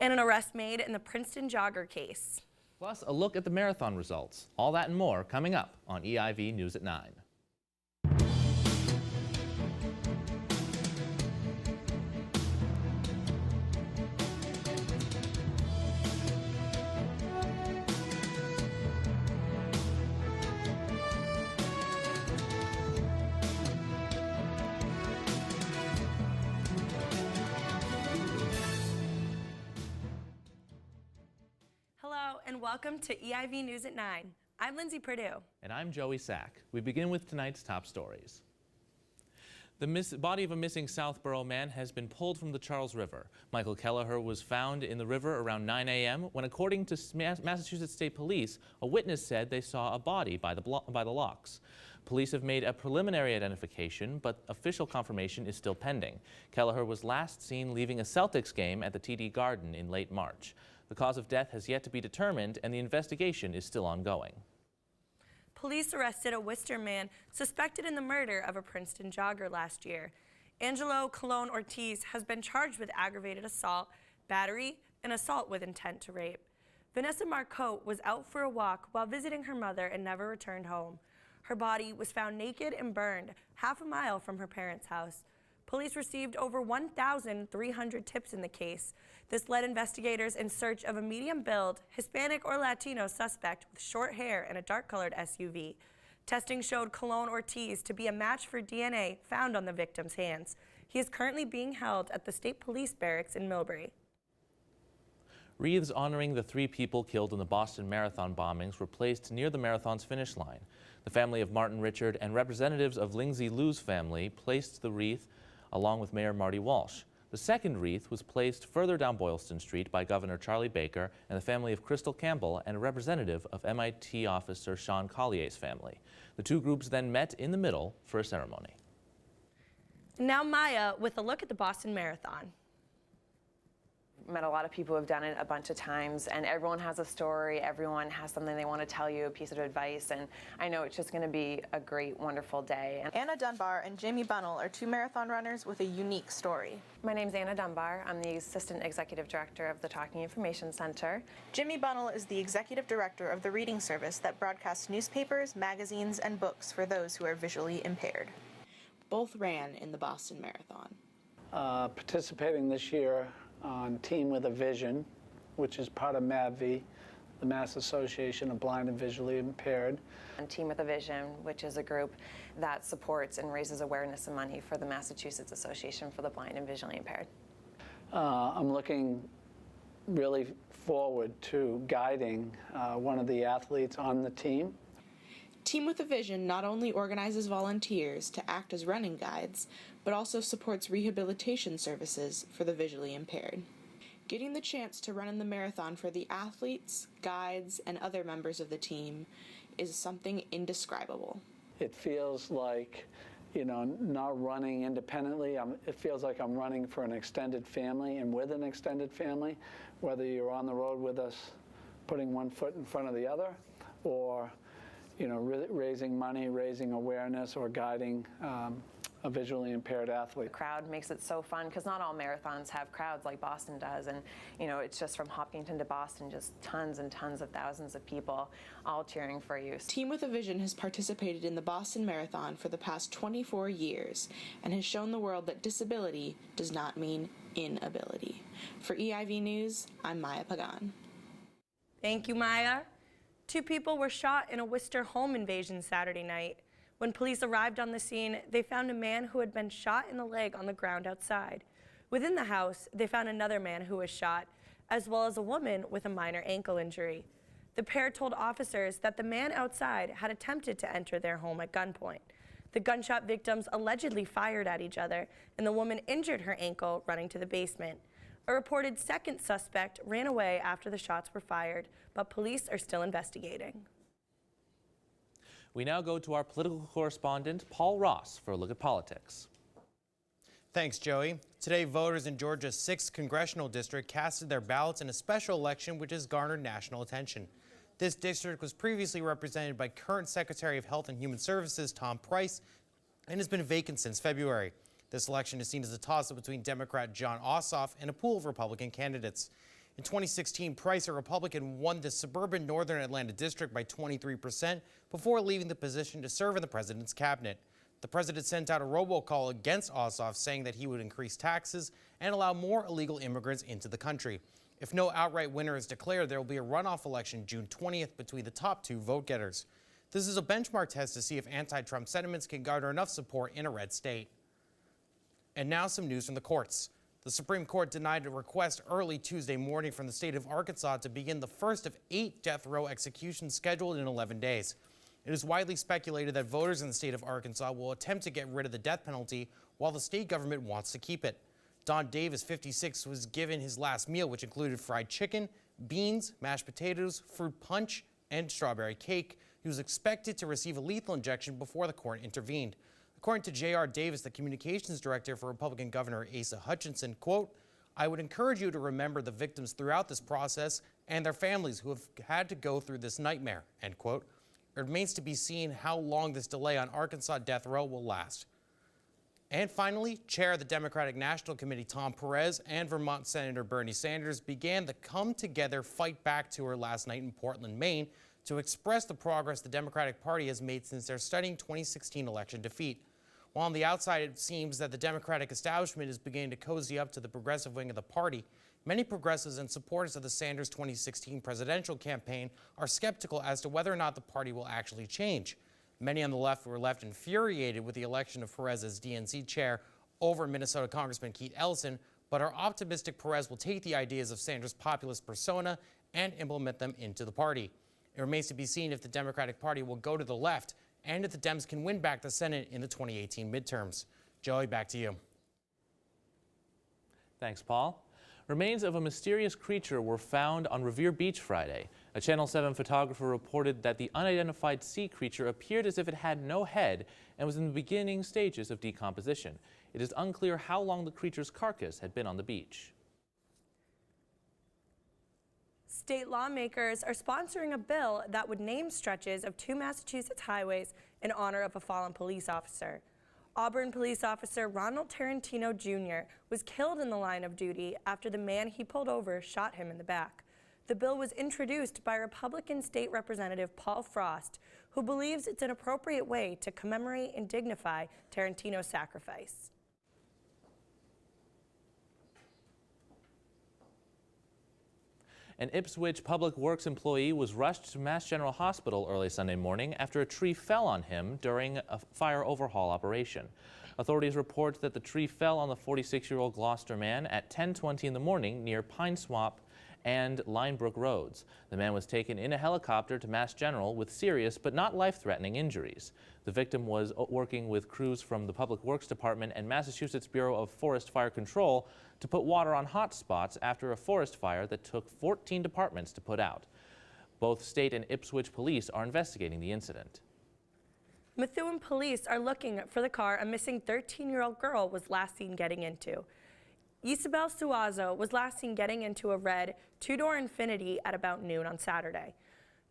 And an arrest made in the Princeton jogger case. Plus, a look at the marathon results. All that and more coming up on EIV News at 9. Hello and welcome to EIV News at 9. I'm Lindsay Perdue. And I'm Joey Sack. We begin with tonight's top stories. The body of a missing Southborough man has been pulled from the Charles River. Michael Kelleher was found in the river around 9 a.m. when, according to Massachusetts State Police, a witness said they saw a body by the locks. Police have made a preliminary identification, but official confirmation is still pending. Kelleher was last seen leaving a Celtics game at the TD Garden in late March. The cause of death has yet to be determined, and the investigation is still ongoing. Police arrested a Worcester man suspected in the murder of a Princeton jogger last year. Angelo Colon Ortiz has been charged with aggravated assault, battery, and assault with intent to rape. Vanessa Marcotte was out for a walk while visiting her mother and never returned home. Her body was found naked and burned half a mile from her parents' house. Police received over 1,300 tips in the case. This led investigators in search of a medium-build, Hispanic or Latino suspect with short hair and a dark-colored SUV. Testing showed Colon Ortiz to be a match for DNA found on the victim's hands. He is currently being held at the State Police Barracks in Millbury. Wreaths honoring the 3 people killed in the Boston Marathon bombings were placed near the marathon's finish line. The family of Martin Richard and representatives of Lingzi Lu's family placed the wreath along with Mayor Marty Walsh. The second wreath was placed further down Boylston Street by Governor Charlie Baker and the family of Crystal Campbell and a representative of MIT officer Sean Collier's family. The 2 groups then met in the middle for a ceremony. Now Maya with a look at the Boston Marathon. Met a lot of people who have done it a bunch of times, and everyone has a story, everyone has something they want to tell you, a piece of advice, and I know it's just going to be a great, wonderful day. Anna Dunbar and Jamie Bunnell are 2 marathon runners with a unique story. My name's Anna Dunbar. I'm the Assistant Executive Director of the Talking Information Center. Jimmy Bunnell is the Executive Director of the Reading Service that broadcasts newspapers, magazines, and books for those who are visually impaired. Both ran in the Boston Marathon. Participating this year on Team with a Vision, which is part of MAVV, the Mass Association of Blind and Visually Impaired. And Team with a Vision, which is a group that supports and raises awareness and money for the Massachusetts Association for the Blind and Visually Impaired. I'm looking really forward to guiding one of the athletes on the team. Team with a Vision not only organizes volunteers to act as running guides, but also supports rehabilitation services for the visually impaired. Getting the chance to run in the marathon for the athletes, guides, and other members of the team is something indescribable. It feels like, not running independently. It feels like I'm running for an extended family and with an extended family, whether you're on the road with us, putting one foot in front of the other, or raising money, raising awareness, or guiding a visually impaired athlete. The crowd makes it so fun because not all marathons have crowds like Boston does, and it's just from Hopkinton to Boston, just tons and tons of thousands of people all cheering for you. Team with a Vision has participated in the Boston Marathon for the past 24 years and has shown the world that disability does not mean inability. For EIV News, I'm Maya Pagan. Thank you, Maya. 2 people were shot in a Worcester home invasion Saturday night. When police arrived on the scene, they found a man who had been shot in the leg on the ground outside. Within the house, they found another man who was shot, as well as a woman with a minor ankle injury. The pair told officers that the man outside had attempted to enter their home at gunpoint. The gunshot victims allegedly fired at each other, and the woman injured her ankle running to the basement. A reported second suspect ran away after the shots were fired, but police are still investigating. We now go to our political correspondent, Paul Ross, for a look at politics. Thanks, Joey. Today, voters in Georgia's 6th congressional district casted their ballots in a special election which has garnered national attention. This district was previously represented by current Secretary of Health and Human Services Tom Price and has been vacant since February. This election is seen as a toss-up between Democrat John Ossoff and a pool of Republican candidates. In 2016, Price, a Republican, won the suburban Northern Atlanta district by 23% before leaving the position to serve in the president's cabinet. The president sent out a robocall against Ossoff, saying that he would increase taxes and allow more illegal immigrants into the country. If no outright winner is declared, there will be a runoff election June 20th between the top two vote-getters. This is a benchmark test to see if anti-Trump sentiments can garner enough support in a red state. And now some news from the courts. The Supreme Court denied a request early Tuesday morning from the state of Arkansas to begin the first of 8 death row executions scheduled in 11 days. It is widely speculated that voters in the state of Arkansas will attempt to get rid of the death penalty while the state government wants to keep it. Don Davis, 56, was given his last meal, which included fried chicken, beans, mashed potatoes, fruit punch, and strawberry cake. He was expected to receive a lethal injection before the court intervened. According to J.R. Davis, the communications director for Republican Governor Asa Hutchinson, quote, "I would encourage you to remember the victims throughout this process and their families who have had to go through this nightmare," end quote. It remains to be seen how long this delay on Arkansas death row will last. And finally, Chair of the Democratic National Committee Tom Perez and Vermont Senator Bernie Sanders began the Come Together Fight Back tour last night in Portland, Maine, to express the progress the Democratic Party has made since their stunning 2016 election defeat. While on the outside it seems that the Democratic establishment is beginning to cozy up to the progressive wing of the party, many progressives and supporters of the Sanders 2016 presidential campaign are skeptical as to whether or not the party will actually change. Many on the left were left infuriated with the election of Perez as DNC chair over Minnesota Congressman Keith Ellison, but are optimistic Perez will take the ideas of Sanders' populist persona and implement them into the party. It remains to be seen if the Democratic Party will go to the left and if the Dems can win back the Senate in the 2018 midterms. Joey, back to you. Thanks, Paul. Remains of a mysterious creature were found on Revere Beach Friday. A Channel 7 photographer reported that the unidentified sea creature appeared as if it had no head and was in the beginning stages of decomposition. It is unclear how long the creature's carcass had been on the beach. State lawmakers are sponsoring a bill that would name stretches of 2 Massachusetts highways in honor of a fallen police officer. Auburn police officer Ronald Tarantino Jr. was killed in the line of duty after the man he pulled over shot him in the back. The bill was introduced by Republican State Representative Paul Frost, who believes it's an appropriate way to commemorate and dignify Tarantino's sacrifice. An Ipswich Public Works employee was rushed to Mass General Hospital early Sunday morning after a tree fell on him during a fire overhaul operation. Authorities report that the tree fell on the 46-year-old Gloucester man at 10:20 in the morning near Pine Swamp and Linebrook Roads. The man was taken in a helicopter to Mass General with serious but not life-threatening injuries. The victim was working with crews from the Public Works Department and Massachusetts Bureau of Forest Fire Control to put water on hot spots after a forest fire that took 14 departments to put out. Both state and Ipswich police are investigating the incident. Methuen police are looking for the car a missing 13-year-old girl was last seen getting into. Isabel Suazo was last seen getting into a red 2-door Infiniti at about noon on Saturday.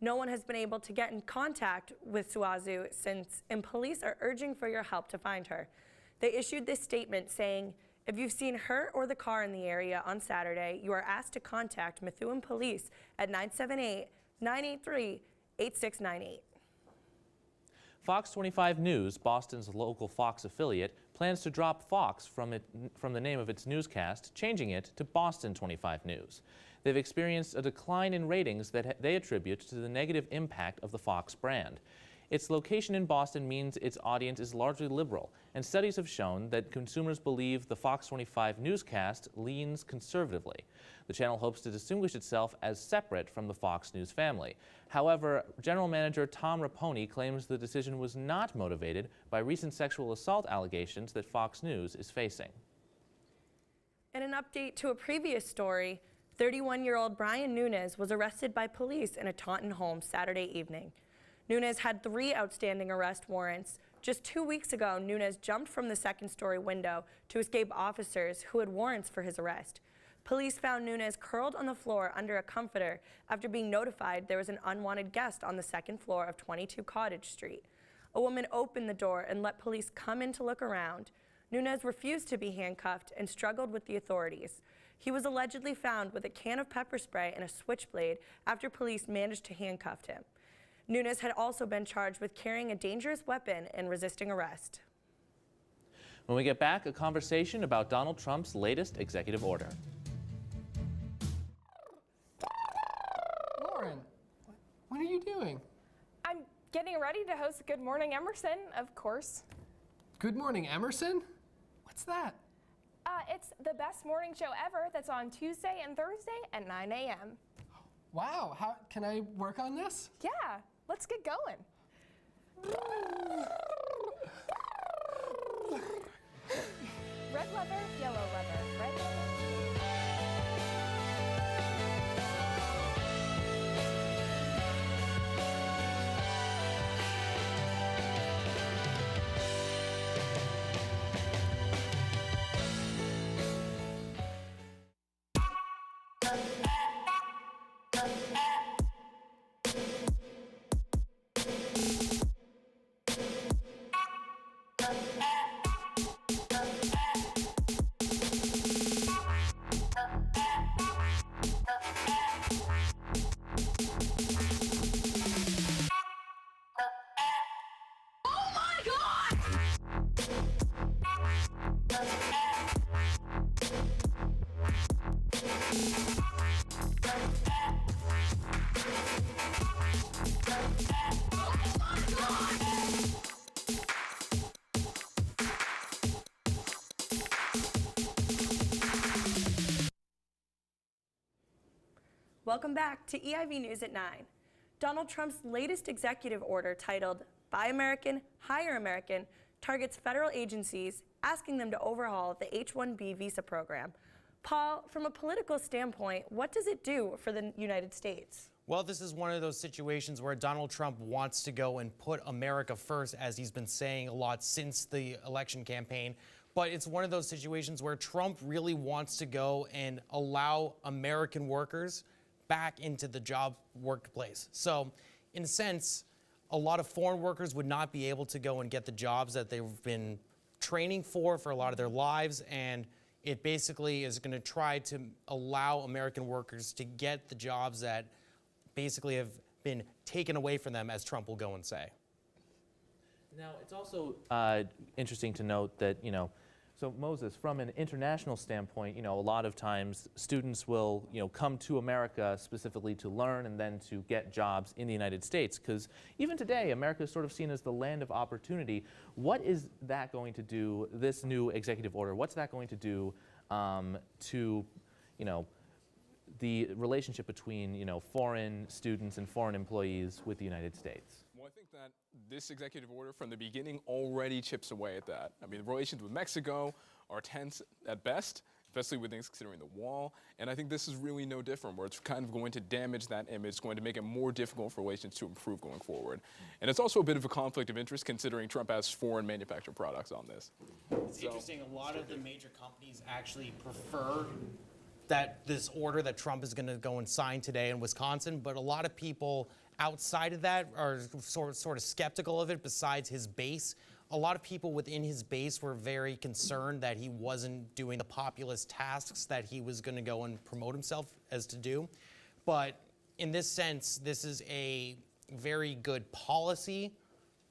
No one has been able to get in contact with Suazo since, and police are urging for your help to find her. They issued this statement saying, "If you've seen her or the car in the area on Saturday, you are asked to contact Methuen Police at 978-983-8698. Fox 25 News, Boston's local Fox affiliate, plans to drop Fox from the name of its newscast, changing it to Boston 25 News. They've experienced a decline in ratings that they attribute to the negative impact of the Fox brand. Its location in Boston means its audience is largely liberal, and studies have shown that consumers believe the Fox 25 newscast leans conservatively. The channel hopes to distinguish itself as separate from the Fox News family. However, General Manager Tom Raponi claims the decision was not motivated by recent sexual assault allegations that Fox News is facing. In an update to a previous story, 31-year-old Brian Nunes was arrested by police in a Taunton home Saturday evening. Nunes had 3 outstanding arrest warrants. Just 2 weeks ago, Nunes jumped from the second-story window to escape officers who had warrants for his arrest. Police found Nunes curled on the floor under a comforter after being notified there was an unwanted guest on the second floor of 22 Cottage Street. A woman opened the door and let police come in to look around. Nunes refused to be handcuffed and struggled with the authorities. He was allegedly found with a can of pepper spray and a switchblade after police managed to handcuff him. Nunes had also been charged with carrying a dangerous weapon and resisting arrest. When we get back, a conversation about Donald Trump's latest executive order. Lauren, what are you doing? I'm getting ready to host Good Morning Emerson, of course. Good Morning Emerson? What's that? It's the best morning show ever that's on Tuesday and Thursday at 9 a.m. Wow, how can I work on this? Yeah, let's get going. Red leather, yellow leather, red leather. Welcome back to EIV News at 9. Donald Trump's latest executive order titled Buy American, Hire American targets federal agencies, asking them to overhaul the H-1B visa program. Paul, from a political standpoint, what does it do for the United States? Well, this is one of those situations where Donald Trump wants to go and put America first, as he's been saying a lot since the election campaign. But it's one of those situations where Trump really wants to go and allow American workers back into the job workplace. So in a sense, a lot of foreign workers would not be able to go and get the jobs that they've been training for a lot of their lives, and it basically is going to try to allow American workers to get the jobs that basically have been taken away from them, as Trump will go and say. Now, it's also interesting to note that, so Moses, from an international standpoint, a lot of times students will, come to America specifically to learn and then to get jobs in the United States, because even today, America is sort of seen as the land of opportunity. What is that going to do, this new executive order, what's that going to do to, the relationship between, foreign students and foreign employees with the United States? Well, I think that this executive order from the beginning already chips away at that. I mean, the relations with Mexico are tense at best, especially with things considering the wall. And I think this is really no different, where it's kind of going to damage that image, it's going to make it more difficult for relations to improve going forward. And it's also a bit of a conflict of interest considering Trump has foreign manufactured products on this. It's interesting, a lot of the major companies actually prefer that this order that Trump is going to go and sign today in Wisconsin, but a lot of people outside of that are sort of skeptical of it. Besides his base, a lot of people within his base were very concerned that he wasn't doing the populist tasks that he was going to go and promote himself as to do. But in this sense, this is a very good policy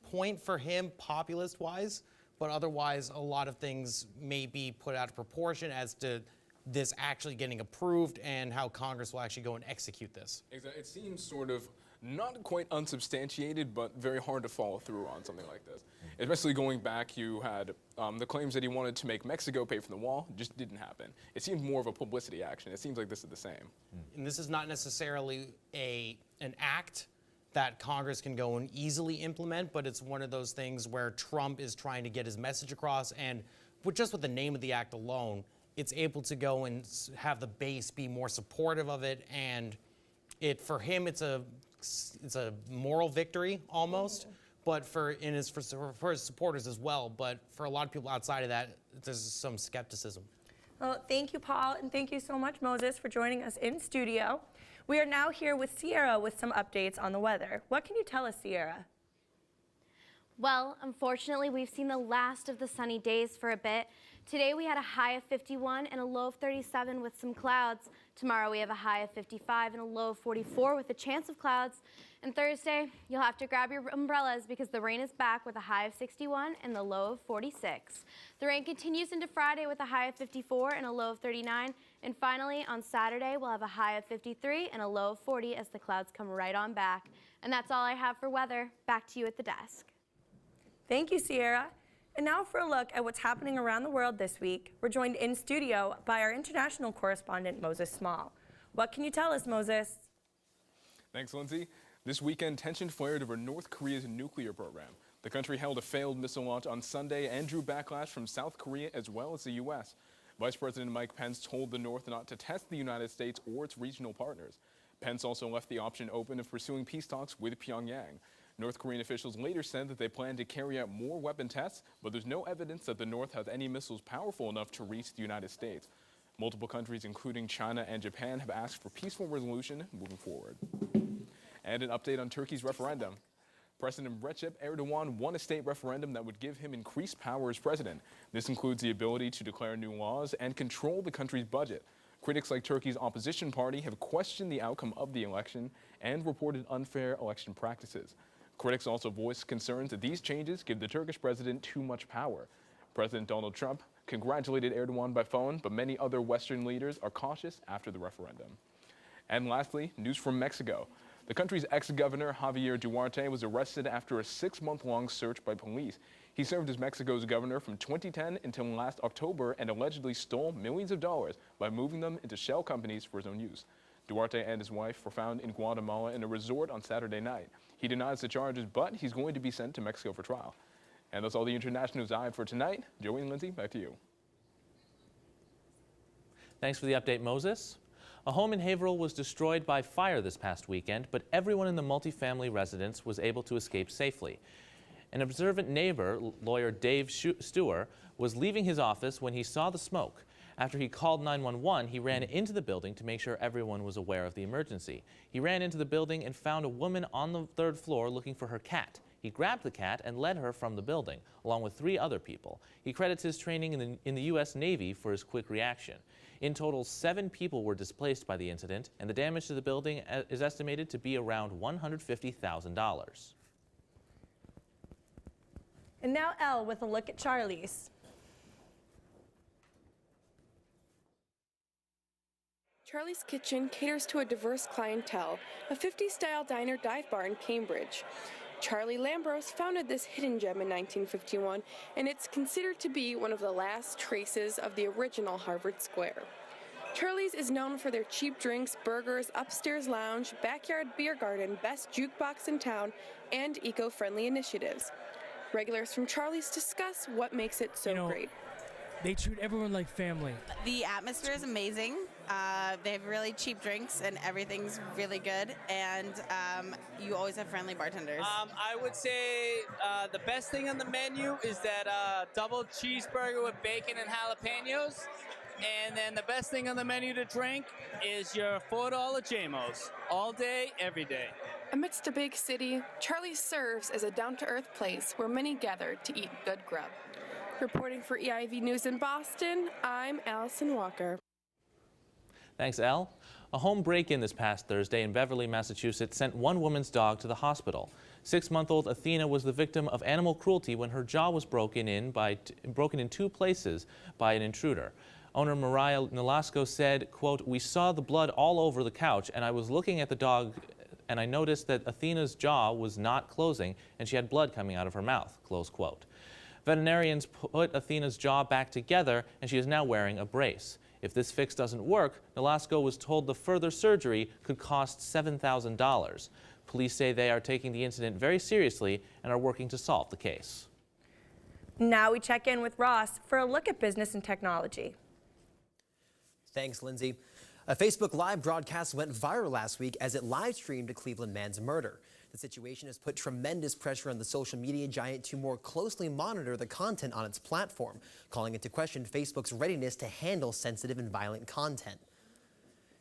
point for him, populist-wise, but otherwise a lot of things may be put out of proportion as to this actually getting approved and how Congress will actually go and execute this. It seems sort of not quite unsubstantiated, but very hard to follow through on something like this. Especially going back, you had the claims that he wanted to make Mexico pay for the wall, just didn't happen. It seemed more of a publicity action. It seems like this is the same. And this is not necessarily an act that Congress can go and easily implement, but it's one of those things where Trump is trying to get his message across, and just with the name of the act alone, it's able to go and have the base be more supportive of it, and for him it's a moral victory almost, but for his supporters as well. But for a lot of people outside of that, there's some skepticism. Well, thank you, Paul, and thank you so much, Moses, for joining us in studio. We are now here with Sierra with some updates on the weather. What can you tell us, Sierra? Well, unfortunately, we've seen the last of the sunny days for a bit. Today we had a high of 51 and a low of 37 with some clouds. Tomorrow we have a high of 55 and a low of 44 with a chance of clouds. And Thursday, you'll have to grab your umbrellas because the rain is back with a high of 61 and the low of 46. The rain continues into Friday with a high of 54 and a low of 39. And finally, on Saturday, we'll have a high of 53 and a low of 40 as the clouds come right on back. And that's all I have for weather. Back to you at the desk. Thank you, Sierra. And now for a look at what's happening around the world this week. We're joined in studio by our international correspondent, Moses Small. What can you tell us, Moses? Thanks, Lindsay. This weekend, tension flared over North Korea's nuclear program. The country held a failed missile launch on Sunday and drew backlash from South Korea as well as the U.S. Vice President Mike Pence told the North not to test the United States or its regional partners. Pence also left the option open of pursuing peace talks with Pyongyang. North Korean officials later said that they plan to carry out more weapon tests, but there's no evidence that the North has any missiles powerful enough to reach the United States. Multiple countries, including China and Japan, have asked for peaceful resolution moving forward. And an update on Turkey's referendum. President Recep Erdogan won a state referendum that would give him increased power as president. This includes the ability to declare new laws and control the country's budget. Critics like Turkey's opposition party have questioned the outcome of the election and reported unfair election practices. Critics also voiced concerns that these changes give the Turkish president too much power. President Donald Trump congratulated Erdogan by phone, but many other Western leaders are cautious after the referendum. And lastly, news from Mexico. The country's ex-governor Javier Duarte was arrested after a 6-month-long search by police. He served as Mexico's governor from 2010 until last October and allegedly stole millions of dollars by moving them into shell companies for his own use. Duarte and his wife were found in Guatemala in a resort on Saturday night. He denies the charges, but he's going to be sent to Mexico for trial. And that's all the international news I have for tonight. Joey and Lindsay, back to you. Thanks for the update, Moses. A home in Haverhill was destroyed by fire this past weekend, but everyone in the multifamily residence was able to escape safely. An observant neighbor, lawyer Dave Stewart, was leaving his office when he saw the smoke. After he called 911, he ran into the building to make sure everyone was aware of the emergency. He ran into the building and found a woman on the 3rd floor looking for her cat. He grabbed the cat and led her from the building, along with 3 other people. He credits his training in the U.S. Navy for his quick reaction. In total, 7 people were displaced by the incident, and the damage to the building is estimated to be around $150,000. And now Elle with a look at Charlie's. Charlie's Kitchen caters to a diverse clientele, a 50s-style diner dive bar in Cambridge. Charlie Lambros founded this hidden gem in 1951, and it's considered to be one of the last traces of the original Harvard Square. Charlie's is known for their cheap drinks, burgers, upstairs lounge, backyard beer garden, best jukebox in town, and eco-friendly initiatives. Regulars from Charlie's discuss what makes it so great. They treat everyone like family. The atmosphere is amazing. They have really cheap drinks and everything's really good. And you always have friendly bartenders. I would say the best thing on the menu is that double cheeseburger with bacon and jalapenos. And then the best thing on the menu to drink is your $4 JMOs. All day, every day. Amidst a big city, Charlie's serves as a down-to-earth place where many gather to eat good grub. Reporting for EIV News in Boston, I'm Allison Walker. Thanks, Elle. A home break-in this past Thursday in Beverly, Massachusetts sent one woman's dog to the hospital. 6-month-old Athena was the victim of animal cruelty when her jaw was broken in 2 places by an intruder. Owner Mariah Nolasco said, quote, "We saw the blood all over the couch, and I was looking at the dog and I noticed that Athena's jaw was not closing and she had blood coming out of her mouth," close quote. Veterinarians put Athena's jaw back together and she is now wearing a brace. If this fix doesn't work, Nolasco was told the further surgery could cost $7,000. Police say they are taking the incident very seriously and are working to solve the case. Now we check in with Ross for a look at business and technology. Thanks, Lindsay. A Facebook Live broadcast went viral last week as it live-streamed a Cleveland man's murder. The situation has put tremendous pressure on the social media giant to more closely monitor the content on its platform, calling into question Facebook's readiness to handle sensitive and violent content.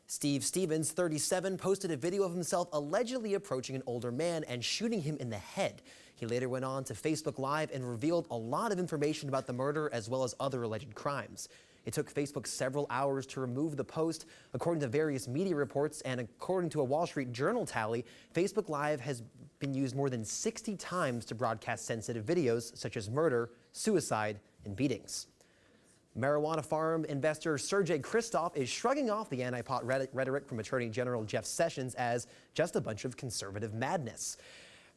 Steve Stevens, 37, posted a video of himself allegedly approaching an older man and shooting him in the head. He later went on to Facebook Live and revealed a lot of information about the murder as well as other alleged crimes. It took Facebook several hours to remove the post. According to various media reports and according to a Wall Street Journal tally, Facebook Live has been used more than 60 times to broadcast sensitive videos such as murder, suicide, and beatings. Marijuana farm investor Sergey Kristoff is shrugging off the anti-pot rhetoric from Attorney General Jeff Sessions as just a bunch of conservative madness.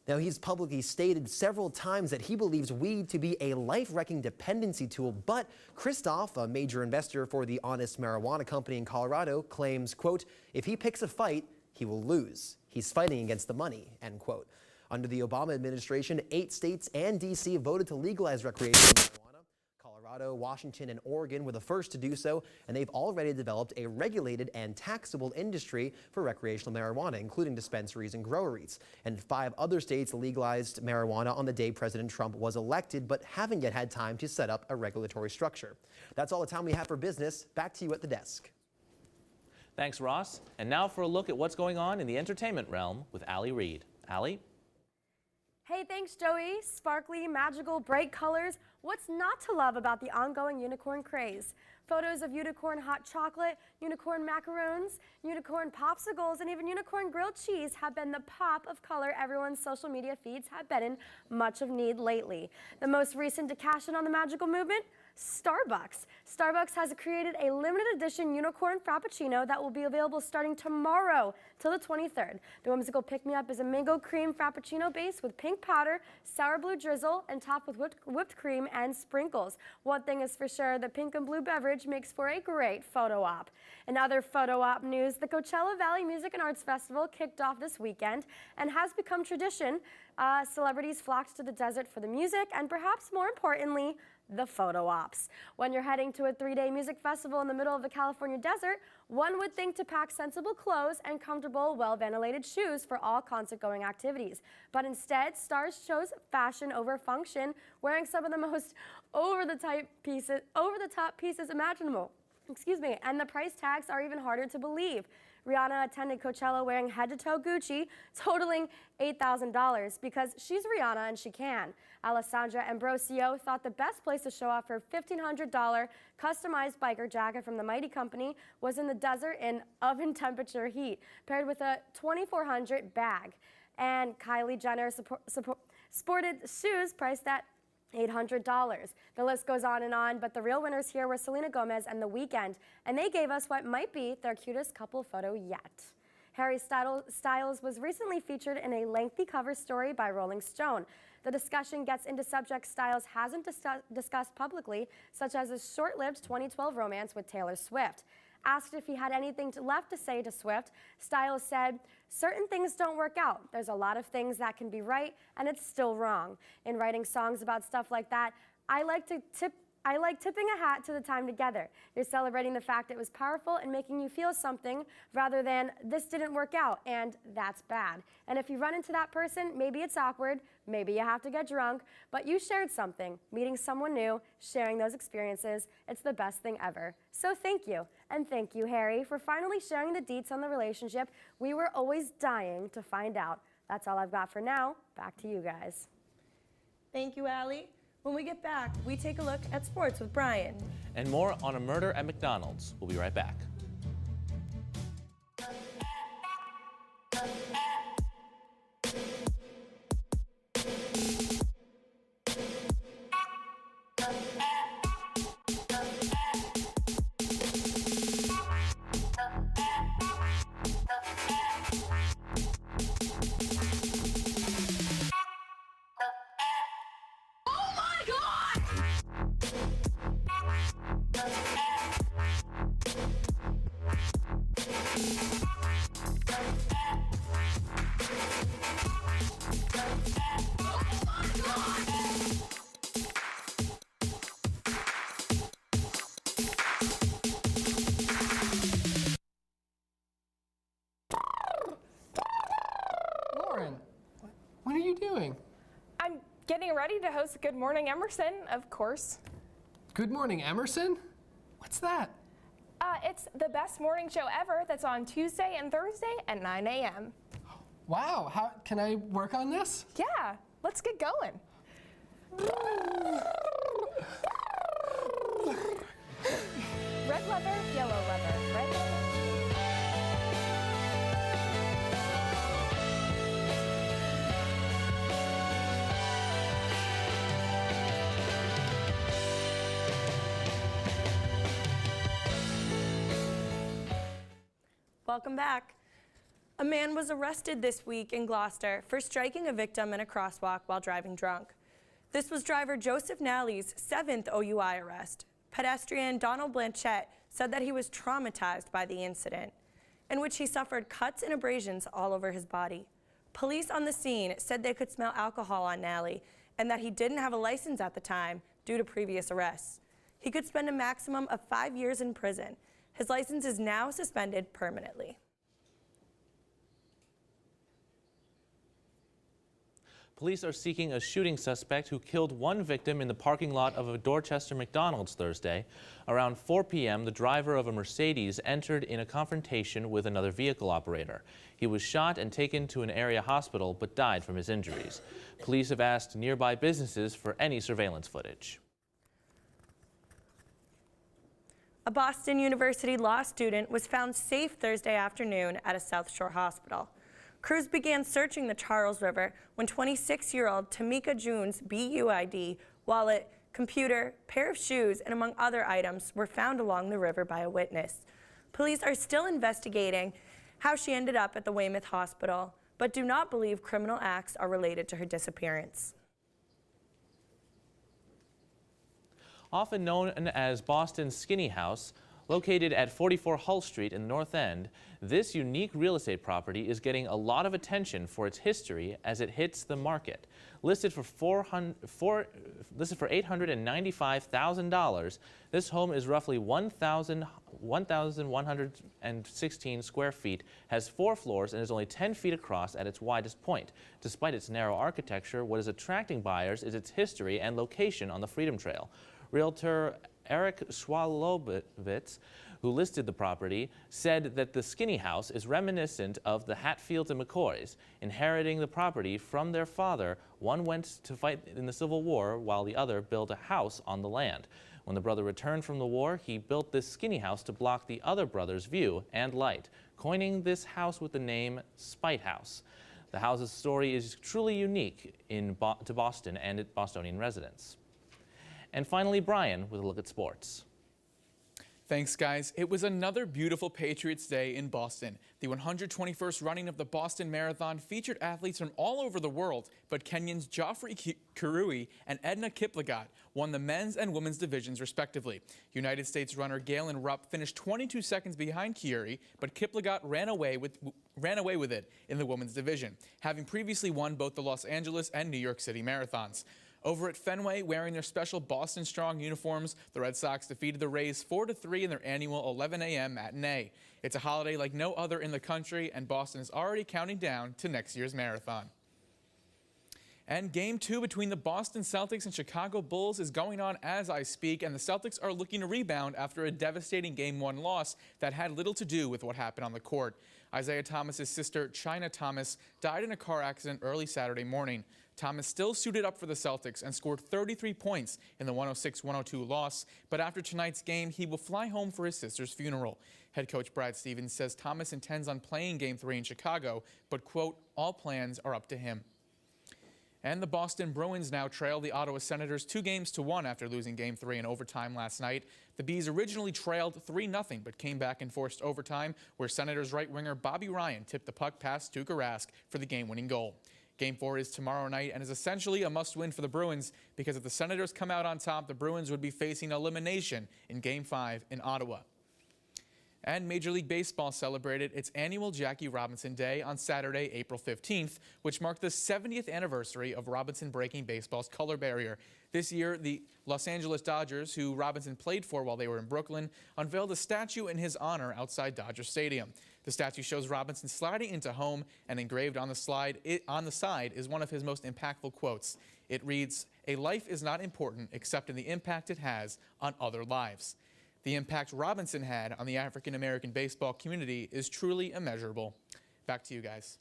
Now, he's publicly stated several times that he believes weed to be a life-wrecking dependency tool, but Kristoff, a major investor for the Honest Marijuana Company in Colorado, claims, quote, if he picks a fight, he will lose. He's fighting against the money, end quote. Under the Obama administration, 8 states and D.C. voted to legalize recreational marijuana. Colorado, Washington, and Oregon were the first to do so, and they've already developed a regulated and taxable industry for recreational marijuana, including dispensaries and groweries. And 5 other states legalized marijuana on the day President Trump was elected, but haven't yet had time to set up a regulatory structure. That's all the time we have for business. Back to you at the desk. Thanks, Ross. And now for a look at what's going on in the entertainment realm with Allie Reed. Allie? Hey, thanks, Joey. Sparkly, magical, bright colors. What's not to love about the ongoing unicorn craze? Photos of unicorn hot chocolate, unicorn macaroons, unicorn popsicles, and even unicorn grilled cheese have been the pop of color everyone's social media feeds have been in much of need lately. The most recent to cash in on the magical movement? Starbucks. Starbucks has created a limited edition unicorn frappuccino that will be available starting tomorrow till the 23rd. The whimsical pick-me-up is a mango cream frappuccino base with pink powder, sour blue drizzle, and topped with whipped cream and sprinkles. One thing is for sure, the pink and blue beverage makes for a great photo op. In other photo op news, the Coachella Valley Music and Arts Festival kicked off this weekend and has become tradition. Celebrities flocked to the desert for the music and perhaps more importantly, the photo ops. When you're heading to a 3-day music festival in the middle of the California desert, one would think to pack sensible clothes and comfortable, well-ventilated shoes for all concert-going activities. But instead, stars chose fashion over function, wearing some of the most over-the-top pieces imaginable. And the price tags are even harder to believe. Rihanna attended Coachella wearing head-to-toe Gucci, totaling $8,000 because she's Rihanna and she can. Alessandra Ambrosio thought the best place to show off her $1,500 customized biker jacket from the Mighty Company was in the desert in oven temperature heat, paired with a $2,400 bag. And Kylie Jenner sported shoes priced at $800. The list goes on, but the real winners here were Selena Gomez and The Weeknd, and they gave us what might be their cutest couple photo yet. Harry Styles was recently featured in a lengthy cover story by Rolling Stone. The discussion gets into subjects Styles hasn't discussed publicly, such as his short-lived 2012 romance with Taylor Swift. Asked if he had anything left to say to Swift, Styles said, certain things don't work out. There's a lot of things that can be right, and it's still wrong. In writing songs about stuff like that, I like tipping a hat to the time together. You're celebrating the fact it was powerful and making you feel something rather than this didn't work out and that's bad. And if you run into that person, maybe it's awkward, maybe you have to get drunk, but you shared something, meeting someone new, sharing those experiences. It's the best thing ever. So thank you. And thank you, Harry, for finally sharing the deets on the relationship we were always dying to find out. That's all I've got for now. Back to you guys. Thank you, Allie. When we get back, we take a look at sports with Brian. And more on a murder at McDonald's. We'll be right back. What are you doing? I'm getting ready to host Good Morning Emerson, of course. Good Morning Emerson? What's that? It's the best morning show ever that's on Tuesday and Thursday at 9 a.m. Wow, how can I work on this? Yeah, Let's get going. Red leather, yellow leather, red leather. Welcome back. A man was arrested this week in Gloucester for striking a victim in a crosswalk while driving drunk. This was driver Joseph Nally's 7th OUI arrest. Pedestrian Donald Blanchette said that he was traumatized by the incident, in which he suffered cuts and abrasions all over his body. Police on the scene said they could smell alcohol on Nally and that he didn't have a license at the time due to previous arrests. He could spend a maximum of 5 years in prison. His license is now suspended permanently. Police are seeking a shooting suspect who killed one victim in the parking lot of a Dorchester McDonald's Thursday. Around 4 p.m., the driver of a Mercedes entered in a confrontation with another vehicle operator. He was shot and taken to an area hospital but died from his injuries. Police have asked nearby businesses for any surveillance footage. A Boston University law student was found safe Thursday afternoon at a South Shore hospital. Crews began searching the Charles River when 26-year-old Tamika June's BUID, wallet, computer, pair of shoes, and among other items were found along the river by a witness. Police are still investigating how she ended up at the Weymouth Hospital, but do not believe criminal acts are related to her disappearance. Often known as Boston's Skinny House, located at 44 Hull Street in the North End, this unique real estate property is getting a lot of attention for its history as it hits the market. Listed for $895,000, this home is roughly 1,116 square feet, has 4 floors, and is only 10 feet across at its widest point. Despite its narrow architecture, what is attracting buyers is its history and location on the Freedom Trail. Realtor Eric Swalowitz, who listed the property, said that the Skinny House is reminiscent of the Hatfields and McCoys. Inheriting the property from their father, one went to fight in the Civil War while the other built a house on the land. When the brother returned from the war, he built this Skinny House to block the other brother's view and light, coining this house with the name Spite House. The house's story is truly unique to Boston and its Bostonian residents. And finally, Brian with a look at sports. Thanks, guys. It was another beautiful Patriots Day in Boston. The 121st running of the Boston Marathon featured athletes from all over the world, but Kenyans Geoffrey Kirui and Edna Kiplagat won the men's and women's divisions, respectively. United States runner Galen Rupp finished 22 seconds behind Kirui, but Kiplagat ran away with it in the women's division, having previously won both the Los Angeles and New York City marathons. Over at Fenway, wearing their special Boston Strong uniforms, the Red Sox defeated the Rays 4-3 in their annual 11 a.m. matinee. It's a holiday like no other in the country, and Boston is already counting down to next year's marathon. And Game 2 between the Boston Celtics and Chicago Bulls is going on as I speak, and the Celtics are looking to rebound after a devastating Game 1 loss that had little to do with what happened on the court. Isaiah Thomas's sister, China Thomas, died in a car accident early Saturday morning. Thomas still suited up for the Celtics and scored 33 points in the 106-102 loss, but after tonight's game, he will fly home for his sister's funeral. Head coach Brad Stevens says Thomas intends on playing Game 3 in Chicago, but, quote, all plans are up to him. And the Boston Bruins now trail the Ottawa Senators 2-1 after losing Game 3 in overtime last night. The Bees originally trailed 3-0, but came back in forced overtime, where Senators right winger Bobby Ryan tipped the puck past Tuukka Rask for the game-winning goal. Game 4 is tomorrow night and is essentially a must-win for the Bruins because if the Senators come out on top, the Bruins would be facing elimination in Game 5 in Ottawa. And Major League Baseball celebrated its annual Jackie Robinson Day on Saturday, April 15th, which marked the 70th anniversary of Robinson breaking baseball's color barrier. This year, the Los Angeles Dodgers, who Robinson played for while they were in Brooklyn, unveiled a statue in his honor outside Dodger Stadium. The statue shows Robinson sliding into home, and engraved on the side is one of his most impactful quotes. It reads, "A life is not important except in the impact it has on other lives." The impact Robinson had on the African-American baseball community is truly immeasurable. Back to you guys.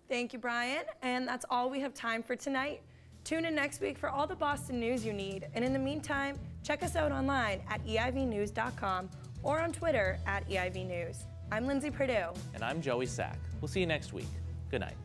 Thank you, Brian. And that's all we have time for tonight. Tune in next week for all the Boston news you need. And in the meantime, check us out online at eivnews.com or on Twitter at EIV News. I'm Lindsay Perdue. And I'm Joey Sack. We'll see you next week. Good night.